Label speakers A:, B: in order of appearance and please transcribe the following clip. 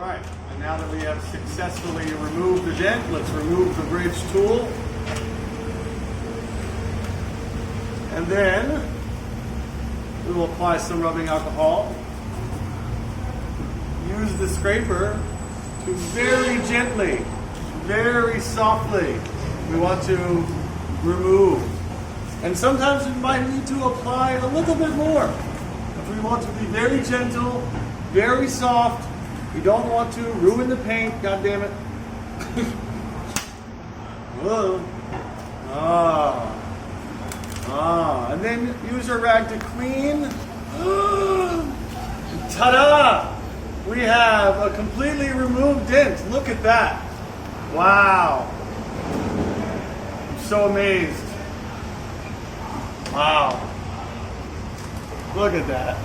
A: Alright, and now that we have successfully removed the dent, let's remove the bridge tool. And then we will apply some rubbing alcohol. Use the scraper to very gently, very softly, we want to remove. And sometimes we might need to apply a little bit more. If we want to be very gentle, very soft, we don't want to ruin the paint, god damn it. Whoa. And then use our rag to clean. Ta-da! We have a completely removed dent. Look at that. Wow. I'm so amazed. Wow. Look at that.